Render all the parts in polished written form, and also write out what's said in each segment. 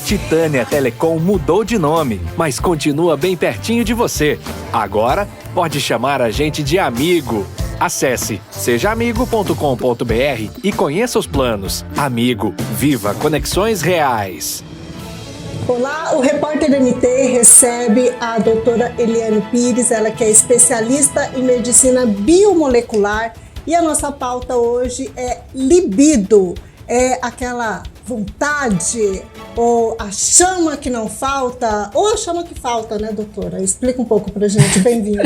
Titânia Telecom mudou de nome, mas continua bem pertinho de você. Agora, pode chamar a gente de amigo. Acesse sejaamigo.com.br e conheça os planos. Amigo, viva conexões reais. Olá, o Repórter MT recebe a doutora Eliane Pires, ela que é especialista em medicina biomolecular, e a nossa pauta hoje é libido, é aquela vontade ou a chama que não falta, ou a chama que falta, né, doutora? Explica um pouco pra gente, bem-vinda.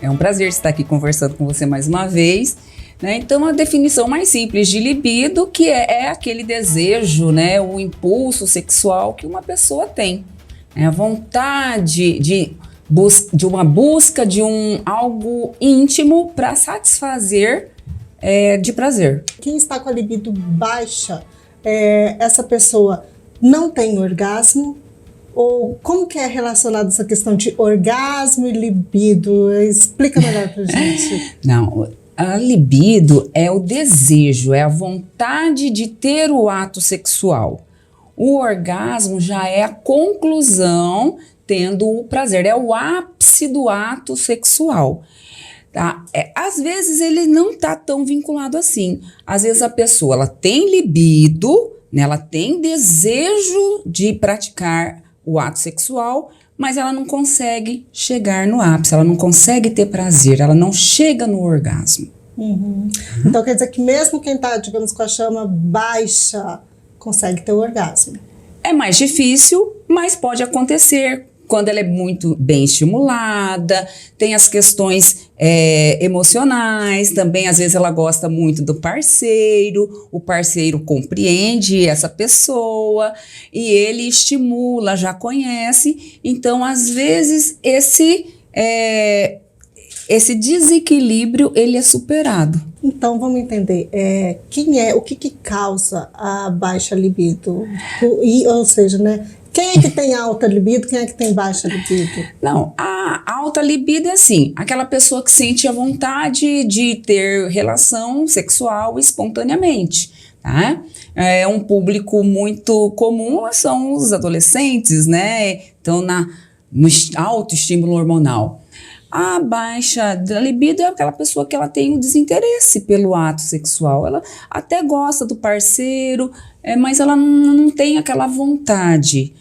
É um prazer estar aqui conversando com você mais uma vez. Então, a definição mais simples de libido, que é aquele desejo, né, o impulso sexual que uma pessoa tem. É a vontade de uma busca de algo íntimo para satisfazer de prazer. Quem está com a libido baixa, essa pessoa não tem orgasmo? Ou como que é relacionada essa questão de orgasmo e libido? Explica melhor pra gente. Não, a libido é o desejo, é a vontade de ter o ato sexual. O orgasmo já é a conclusão, tendo o prazer, é o ápice do ato sexual. Tá? Às vezes ele não está tão vinculado assim. Às vezes a pessoa ela tem libido, né, ela tem desejo de praticar o ato sexual, mas ela não consegue chegar no ápice, ela não consegue ter prazer, ela não chega no orgasmo. Então quer dizer que mesmo quem está, digamos, com a chama baixa, consegue ter o orgasmo. É mais difícil, mas pode acontecer quando ela é muito bem estimulada, tem as questões emocionais, também às vezes ela gosta muito do parceiro, o parceiro compreende essa pessoa e ele estimula, já conhece, então às vezes esse desequilíbrio ele é superado. Então vamos entender, o que causa a baixa libido? Ou seja, né? Quem é que tem alta libido, quem é que tem baixa libido? Não, a alta libido é assim, aquela pessoa que sente a vontade de ter relação sexual espontaneamente, tá? É um público muito comum, são os adolescentes, né? Então, no alto estímulo hormonal. A baixa da libido é aquela pessoa que ela tem um desinteresse pelo ato sexual. Ela até gosta do parceiro, mas ela não tem aquela vontade.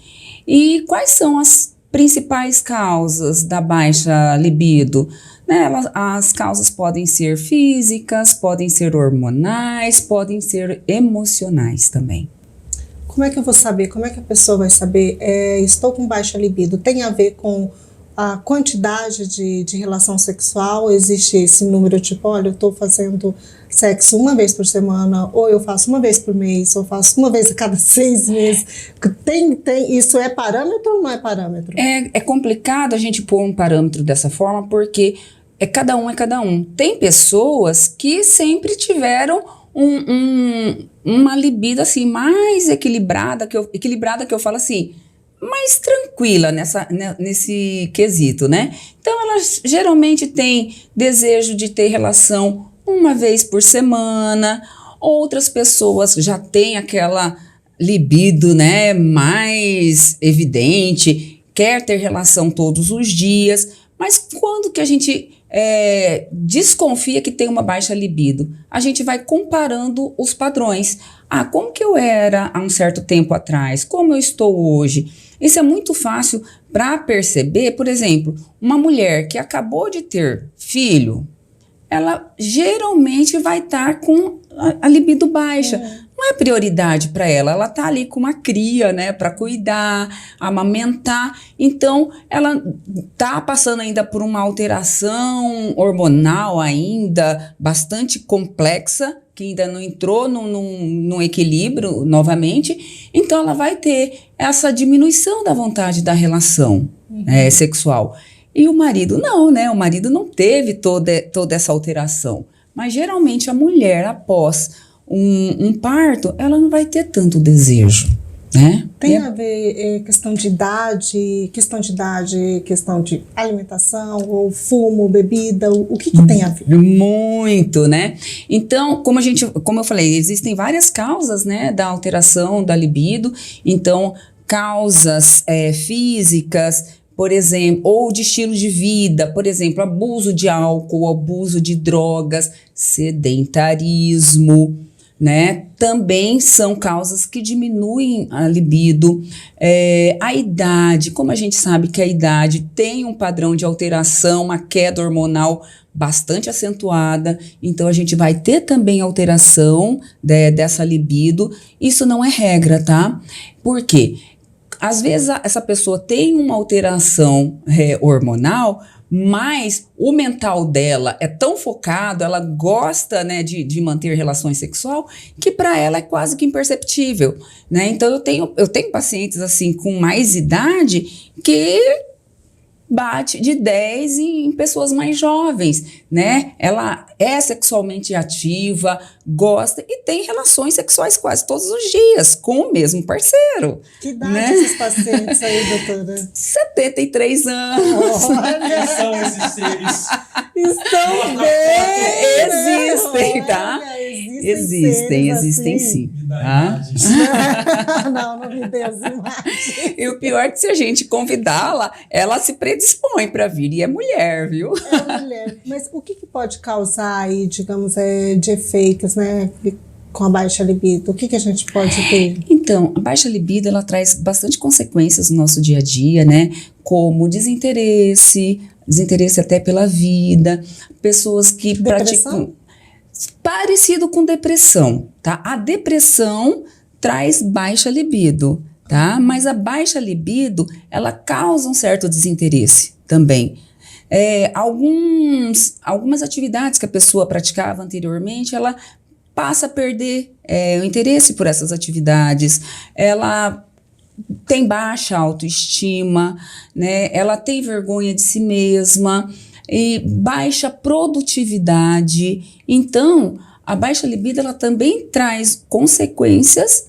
E quais são as principais causas da baixa libido? Né, as causas podem ser físicas, podem ser hormonais, podem ser emocionais também. Como é que eu vou saber? Como é que a pessoa vai saber? Estou com baixa libido. Tem a ver com a quantidade de relação sexual? Existe esse número tipo, olha, eu estou fazendo sexo uma vez por semana, ou eu faço uma vez por mês, ou faço uma vez a cada 6 meses. Isso é parâmetro ou não é parâmetro? É complicado a gente pôr um parâmetro dessa forma, porque cada um é cada um. Tem pessoas que sempre tiveram uma libido assim, mais equilibrada, que eu falo assim, mais tranquila nesse quesito, né? Então, elas geralmente têm desejo de ter relação uma vez por semana. Outras pessoas já têm aquela libido, né, mais evidente, quer ter relação todos os dias. Mas quando que a gente desconfia que tem uma baixa libido? A gente vai comparando os padrões. Como que eu era há um certo tempo atrás? Como eu estou hoje? Isso é muito fácil para perceber. Por exemplo, uma mulher que acabou de ter filho, ela geralmente vai estar com a libido baixa. Não é prioridade para ela. Ela está ali com uma cria, né, para cuidar, amamentar. Então, ela está passando ainda por uma alteração hormonal ainda bastante complexa, que ainda não entrou num equilíbrio novamente. Então, ela vai ter essa diminuição da vontade da relação sexual. E o marido não, né? O marido não teve toda essa alteração. Mas, geralmente, a mulher, após um parto, ela não vai ter tanto desejo, né? Tem a ver questão de idade, questão de alimentação, ou fumo, bebida, o que tem a ver? Muito, né? Então, como eu falei, existem várias causas, né, da alteração da libido. Então, causas físicas, por exemplo, ou de estilo de vida, por exemplo, abuso de álcool, abuso de drogas, sedentarismo, né? Também são causas que diminuem a libido. A idade, como a gente sabe que a idade tem um padrão de alteração, uma queda hormonal bastante acentuada, então a gente vai ter também alteração dessa libido. Isso não é regra, tá? Por quê? Às vezes essa pessoa tem uma alteração hormonal, mas o mental dela é tão focado, ela gosta, né, de manter relações sexual, que para ela é quase que imperceptível, né? Então eu tenho pacientes assim com mais idade que bate de 10 em pessoas mais jovens, né? Ela é sexualmente ativa, gosta e tem relações sexuais quase todos os dias com o mesmo parceiro. Que idade né? esses pacientes aí, doutora? 73 anos. Olha, Quem são esses seres? estão bem! Existem, tá? Olha, Existem seres sim. Me dá Tá? idade. Não, não me dê as imagens. E o pior é que se a gente convidá-la, ela se predispõe para vir e é mulher, viu? É mulher. Mas o que pode causar aí, digamos, de efeitos, né, com a baixa libido? O que a gente pode ter? Então, a baixa libido, ela traz bastante consequências no nosso dia a dia, né? Como desinteresse até pela vida, pessoas que praticam... Parecido com depressão, tá? A depressão traz baixa libido, tá? Mas a baixa libido, ela causa um certo desinteresse também. Algumas atividades que a pessoa praticava anteriormente, ela passa a perder o interesse por essas atividades, ela tem baixa autoestima, né? Ela tem vergonha de si mesma e baixa produtividade. Então, a baixa libido, ela também traz consequências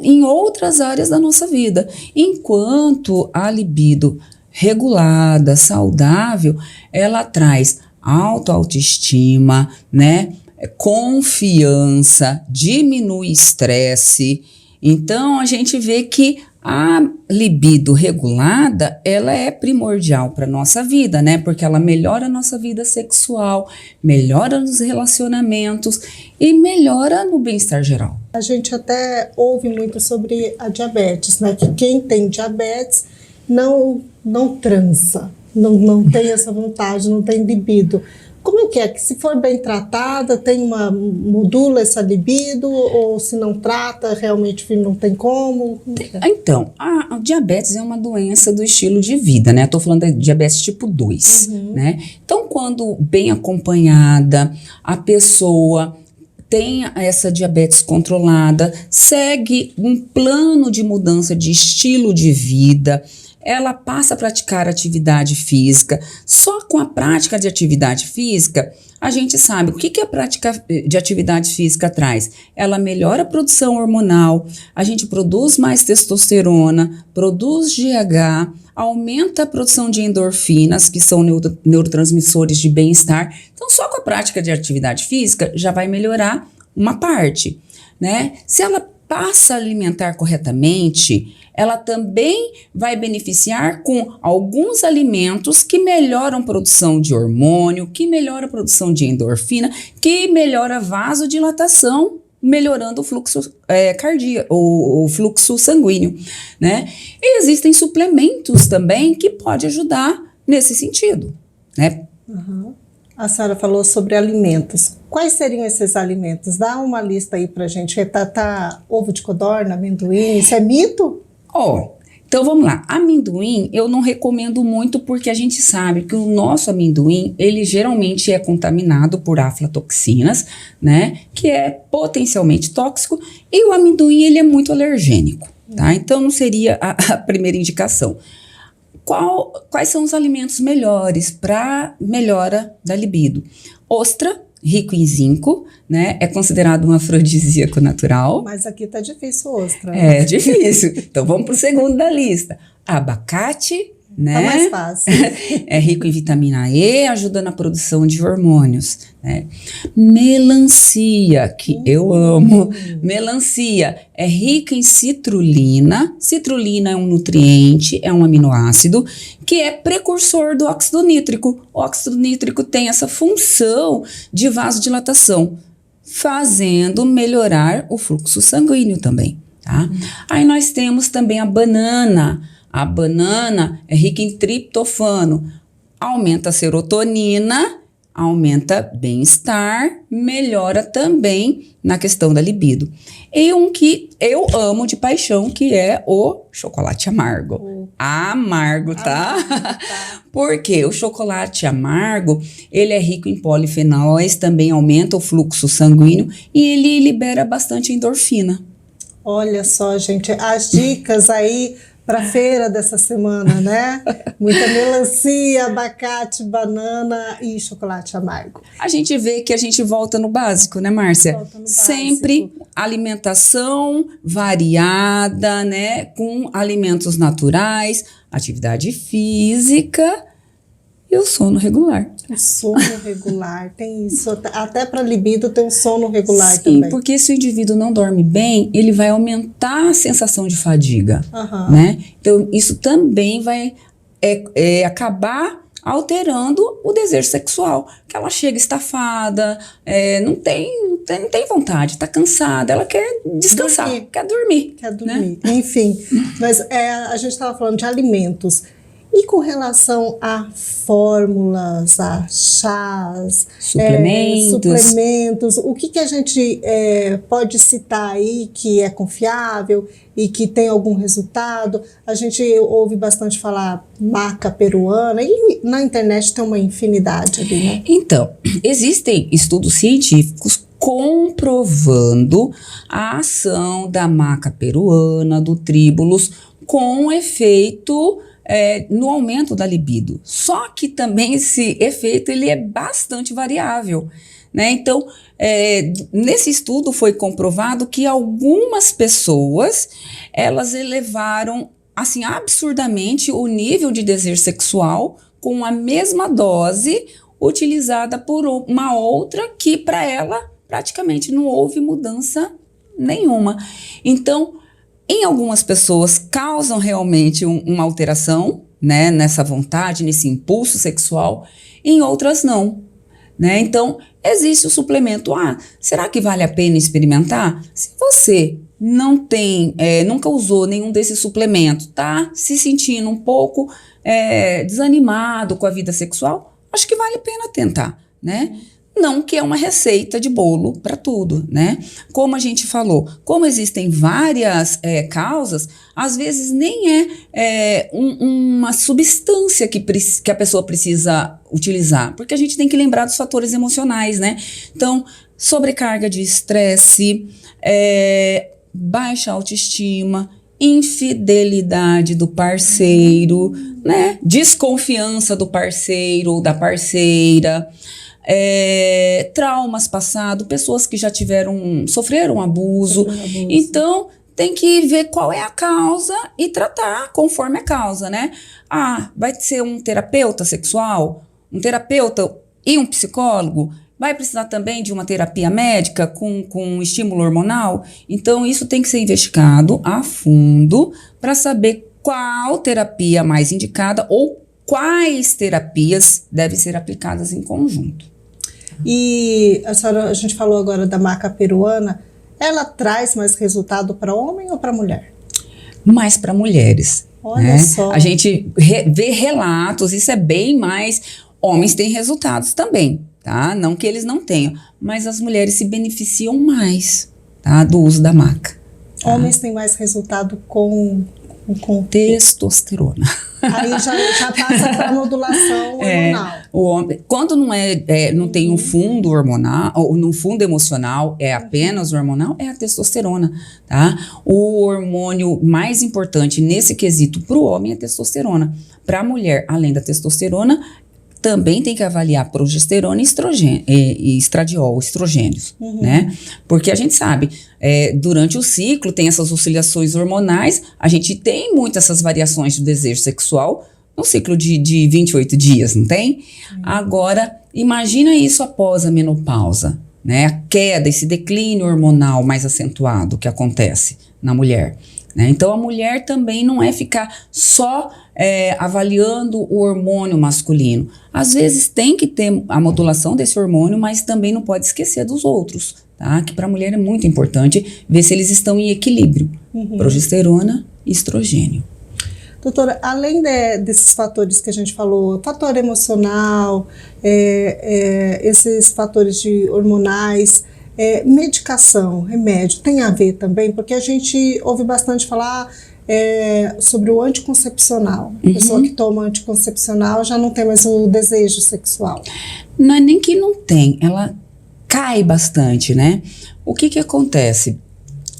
em outras áreas da nossa vida. Enquanto a libido regulada, saudável, ela traz autoestima, né? Confiança, diminui estresse. Então, a gente vê que a libido regulada, ela é primordial para a nossa vida, né? Porque ela melhora a nossa vida sexual, melhora nos relacionamentos e melhora no bem-estar geral. A gente até ouve muito sobre a diabetes, né? Que quem tem diabetes não transa, não tem essa vontade, não tem libido. Como é que se for bem tratada, modula essa libido, ou se não trata, realmente não tem como? Então, a diabetes é uma doença do estilo de vida, né? Estou falando da diabetes tipo 2, né? Então, quando bem acompanhada, a pessoa tem essa diabetes controlada, segue um plano de mudança de estilo de vida, ela passa a praticar atividade física. Só com a prática de atividade física, a gente sabe o que a prática de atividade física traz. Ela melhora a produção hormonal, a gente produz mais testosterona, produz GH, aumenta a produção de endorfinas, que são neurotransmissores de bem-estar. Então, só com a prática de atividade física, já vai melhorar uma parte, né? Se ela passa a alimentar corretamente, ela também vai beneficiar com alguns alimentos que melhoram a produção de hormônio, que melhoram a produção de endorfina, que melhora a vasodilatação, melhorando o fluxo cardíaco, o fluxo sanguíneo, né? E existem suplementos também que podem ajudar nesse sentido, né? Uhum. A senhora falou sobre alimentos. Quais seriam esses alimentos? Dá uma lista aí pra gente. Ovo de codorna, amendoim, isso é mito? Então vamos lá. Amendoim eu não recomendo muito porque a gente sabe que o nosso amendoim, ele geralmente é contaminado por aflatoxinas, né? Que é potencialmente tóxico, e o amendoim ele é muito alergênico, tá? Então não seria a primeira indicação. Quais são os alimentos melhores para melhora da libido? Ostra, rico em zinco, né? É considerado um afrodisíaco natural. Mas aqui tá difícil ostra. É difícil. Então vamos pro segundo da lista. Abacate, né? Tá mais fácil. É rico em vitamina E, ajuda na produção de hormônios, né? Melancia, que eu amo. Melancia é rica em citrulina. Citrulina é um nutriente, é um aminoácido que é precursor do óxido nítrico. O óxido nítrico tem essa função de vasodilatação, fazendo melhorar o fluxo sanguíneo também, tá? Aí nós temos também a banana. A banana é rica em triptofano, aumenta a serotonina, aumenta bem-estar, melhora também na questão da libido. E um que eu amo de paixão, que é o chocolate amargo. Amargo, tá? Porque o chocolate amargo, ele é rico em polifenóis, também aumenta o fluxo sanguíneo e ele libera bastante endorfina. Olha só, gente, as dicas aí para feira dessa semana, né? Muita melancia, abacate, banana e chocolate amargo. A gente vê que a gente volta no básico, né, Márcia? Volta no Sempre básico. Alimentação variada, né? Com alimentos naturais, atividade física e o sono regular. O sono regular, tem isso. Até para libido tem um sono regular Sim, também. porque se o indivíduo não dorme bem, ele vai aumentar a sensação de fadiga, Aham. né? Então, isso também vai acabar alterando o desejo sexual. Que ela chega estafada, não tem vontade, tá cansada, ela quer descansar, Dormir. quer dormir. Quer dormir. Enfim, mas a gente estava falando de alimentos. E com relação a fórmulas, a chás, suplementos, o que a gente pode citar aí que é confiável e que tem algum resultado? A gente ouve bastante falar maca peruana e na internet tem uma infinidade ali, né? Então, existem estudos científicos comprovando a ação da maca peruana, do tríbulos, com efeito no aumento da libido. Só que também esse efeito ele é bastante variável, né? Então, nesse estudo foi comprovado que algumas pessoas, elas elevaram assim absurdamente o nível de desejo sexual com a mesma dose utilizada por uma outra que para ela praticamente não houve mudança nenhuma. Então, em algumas pessoas causam realmente uma alteração, né, nessa vontade, nesse impulso sexual, em outras não, né? Então, existe o suplemento. Será que vale a pena experimentar? Se você não tem, nunca usou nenhum desses suplementos, tá se sentindo um pouco desanimado com a vida sexual, acho que vale a pena tentar, né? Não que é uma receita de bolo para tudo, né? Como a gente falou, como existem várias causas, às vezes nem uma substância que a pessoa precisa utilizar, porque a gente tem que lembrar dos fatores emocionais, né? Então, sobrecarga de estresse, baixa autoestima, infidelidade do parceiro, né? Desconfiança do parceiro ou da parceira, traumas passados, pessoas que já sofreram abuso. Então, tem que ver qual é a causa e tratar conforme a causa, né? Vai ser um terapeuta sexual, um terapeuta e um psicólogo? Vai precisar também de uma terapia médica com estímulo hormonal? Então, isso tem que ser investigado a fundo para saber qual terapia mais indicada ou quais terapias devem ser aplicadas em conjunto. E a gente falou agora da maca peruana, ela traz mais resultado para homem ou para mulher? Mais para mulheres. Olha né? só. A gente vê relatos, isso é bem mais. Homens têm resultados também, tá? Não que eles não tenham, mas as mulheres se beneficiam mais, tá? Do uso da maca. Tá? Homens têm mais resultado com testosterona. Aí já passa para a modulação hormonal. O homem, quando não tem um fundo hormonal, ou no fundo emocional, é apenas o hormonal, é a testosterona, tá? O hormônio mais importante nesse quesito para o homem é a testosterona. Para a mulher, além da testosterona, também tem que avaliar progesterona e estradiol, estrogênios, né? Porque a gente sabe, durante o ciclo tem essas oscilações hormonais, a gente tem muito essas variações do desejo sexual no ciclo de 28 dias, não tem? Agora, imagina isso após a menopausa, né? A queda, esse declínio hormonal mais acentuado que acontece na mulher, né? Então, a mulher também não é ficar só avaliando o hormônio masculino. Às vezes tem que ter a modulação desse hormônio, mas também não pode esquecer dos outros, tá? Que para a mulher é muito importante ver se eles estão em equilíbrio. Progesterona e estrogênio. Doutora, além desses fatores que a gente falou, fator emocional, esses fatores hormonais, medicação, remédio, tem a ver também? Porque a gente ouve bastante falar sobre o anticoncepcional. A pessoa que toma anticoncepcional já não tem mais o desejo sexual. Não é nem que não tem, ela cai bastante, né? O que acontece?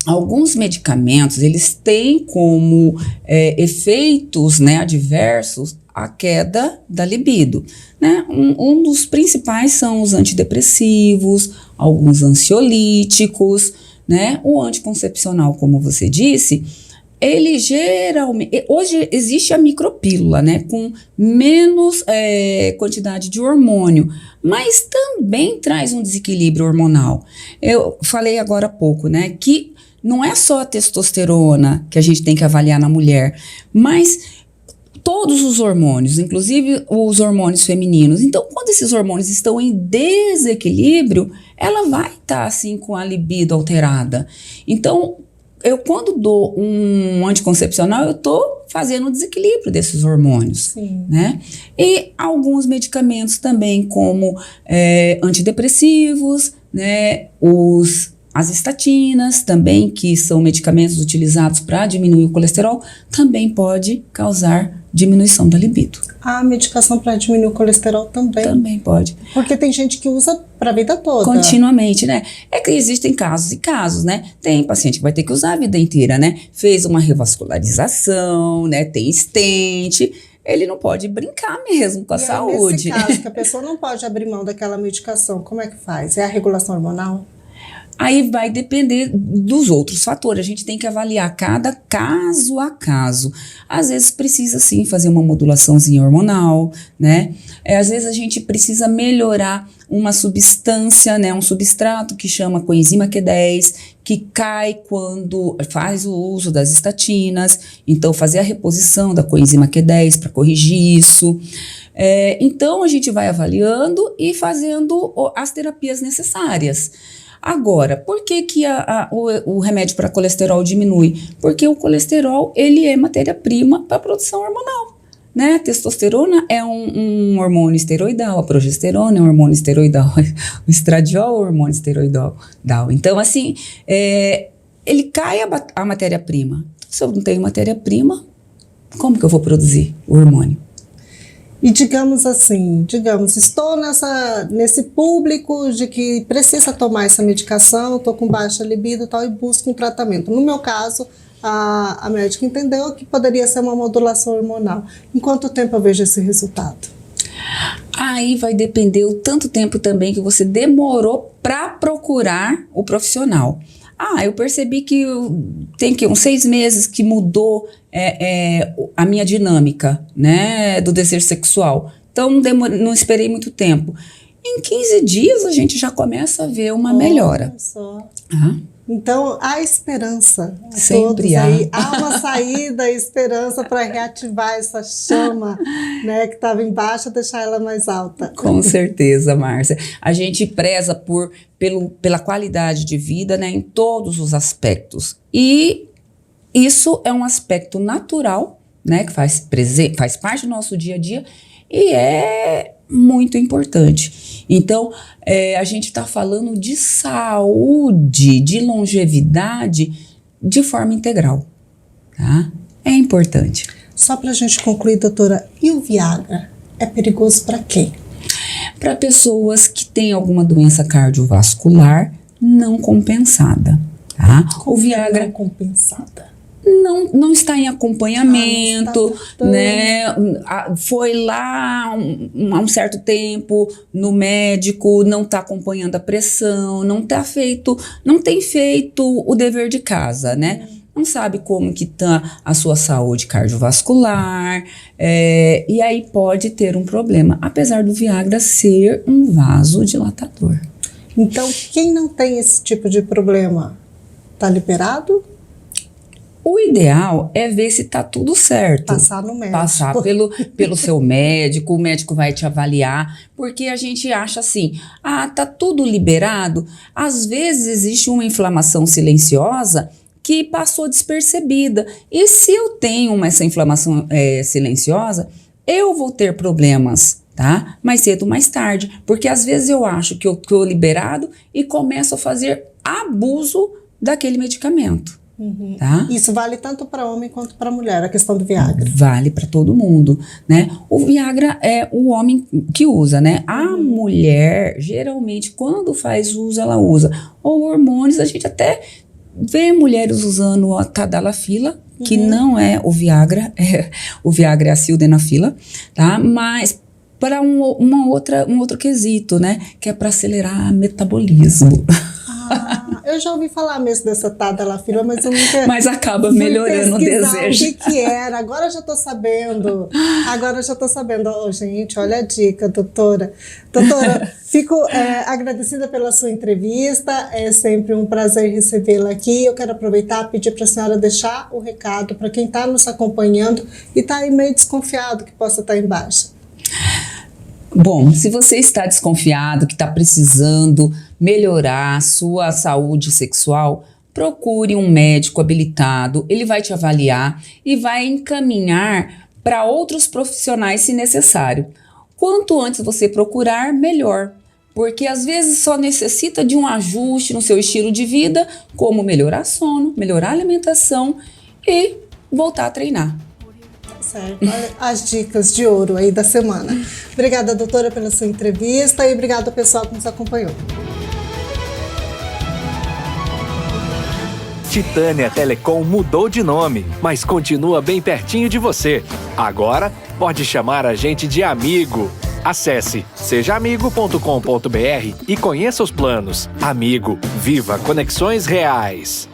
Alguns medicamentos, eles têm como efeitos, né, adversos a queda da libido, né? Um dos principais são os antidepressivos, alguns ansiolíticos, né? O anticoncepcional, como você disse, ele geralmente... Hoje existe a micropílula, né? Com menos quantidade de hormônio, mas também traz um desequilíbrio hormonal. Eu falei agora há pouco, né? Que não é só a testosterona que a gente tem que avaliar na mulher, mas todos os hormônios, inclusive os hormônios femininos. Então, quando esses hormônios estão em desequilíbrio, ela vai estar assim com a libido alterada. Então, eu quando dou um anticoncepcional, eu estou fazendo o desequilíbrio desses hormônios, né? E alguns medicamentos também, como antidepressivos, né? As estatinas também, que são medicamentos utilizados para diminuir o colesterol, também pode causar diminuição da libido. A medicação para diminuir o colesterol também? Também pode. Porque tem gente que usa para a vida toda. Continuamente, né? É que existem casos e casos, né? Tem paciente que vai ter que usar a vida inteira, né? Fez uma revascularização, né? Tem stent. Ele não pode brincar mesmo com a saúde. Nesse caso, que a pessoa não pode abrir mão daquela medicação, como é que faz? É a regulação hormonal? Aí vai depender dos outros fatores, a gente tem que avaliar cada caso a caso. Às vezes precisa sim fazer uma modulaçãozinha hormonal, né? Às vezes a gente precisa melhorar uma substância, né? Um substrato que chama coenzima Q10, que cai quando faz o uso das estatinas, então fazer a reposição da coenzima Q10 para corrigir isso. Então a gente vai avaliando e fazendo as terapias necessárias. Agora, por que o remédio para colesterol diminui? Porque o colesterol, ele é matéria-prima para a produção hormonal, né? A testosterona é um hormônio esteroidal, a progesterona é um hormônio esteroidal, o estradiol é um hormônio esteroidal. Então, assim, ele cai a matéria-prima. Se eu não tenho matéria-prima, como que eu vou produzir o hormônio? E digamos, estou nesse público de que precisa tomar essa medicação, estou com baixa libido e tal, e busco um tratamento. No meu caso, a médica entendeu que poderia ser uma modulação hormonal. Em quanto tempo eu vejo esse resultado? Aí vai depender o tanto tempo também que você demorou para procurar o profissional. Eu percebi que tem uns 6 meses que mudou a minha dinâmica, né, do desejo sexual. Então não esperei muito tempo. Em 15 dias a gente já começa a ver uma melhora. Só. Então há esperança. Sempre há. Há uma saída, esperança para reativar essa chama, né, que estava embaixo, deixar ela mais alta. Com certeza, Márcia. A gente preza pela qualidade de vida, né, em todos os aspectos. E isso é um aspecto natural, né, que faz parte do nosso dia a dia e é muito importante. Então, a gente está falando de saúde, de longevidade de forma integral, tá? É importante. Só para a gente concluir, doutora, e o Viagra? É perigoso para quem? Para pessoas que têm alguma doença cardiovascular não compensada, tá? O Viagra não compensada. Não está em acompanhamento, né? Foi lá há um certo tempo no médico, não está acompanhando a pressão, não tem feito o dever de casa, né? não sabe como que tá a sua saúde cardiovascular, e aí pode ter um problema, apesar do Viagra ser um vasodilatador. Então, quem não tem esse tipo de problema, tá liberado? O ideal é ver se tá tudo certo. Passar no médico. Passar pelo seu médico, o médico vai te avaliar, porque a gente acha assim, tá tudo liberado. Às vezes existe uma inflamação silenciosa que passou despercebida. E se eu tenho essa inflamação silenciosa, eu vou ter problemas, tá? Mais cedo ou mais tarde, porque às vezes eu acho que eu tô liberado e começo a fazer abuso daquele medicamento. Tá? Isso vale tanto para homem quanto para mulher, a questão do Viagra. Vale para todo mundo, né? O Viagra é o homem que usa, né? A mulher, geralmente, quando faz uso, ela usa ou hormônios. A gente até vê mulheres usando a Tadalafila, que não é o Viagra, o Viagra é a Sildenafila, tá? Mas para um outro quesito, né? Que é para acelerar o metabolismo. Eu já ouvi falar mesmo dessa Tadalafila, mas eu nunca... Mas acaba melhorando o desejo. O que era, agora eu já tô sabendo. Oh, gente, olha a dica, doutora. Doutora, fico agradecida pela sua entrevista, é sempre um prazer recebê-la aqui. Eu quero aproveitar e pedir para a senhora deixar o recado para quem está nos acompanhando e está aí meio desconfiado que possa estar em baixa. Bom, se você está desconfiado que está precisando melhorar a sua saúde sexual, procure um médico habilitado, ele vai te avaliar e vai encaminhar para outros profissionais se necessário. Quanto antes você procurar, melhor, porque às vezes só necessita de um ajuste no seu estilo de vida, como melhorar sono, melhorar a alimentação e voltar a treinar. Certo, olha as dicas de ouro aí da semana. Obrigada, doutora, pela sua entrevista e obrigado ao pessoal que nos acompanhou. Titânia Telecom mudou de nome, mas continua bem pertinho de você. Agora pode chamar a gente de amigo. Acesse sejaamigo.com.br e conheça os planos. Amigo, viva conexões reais.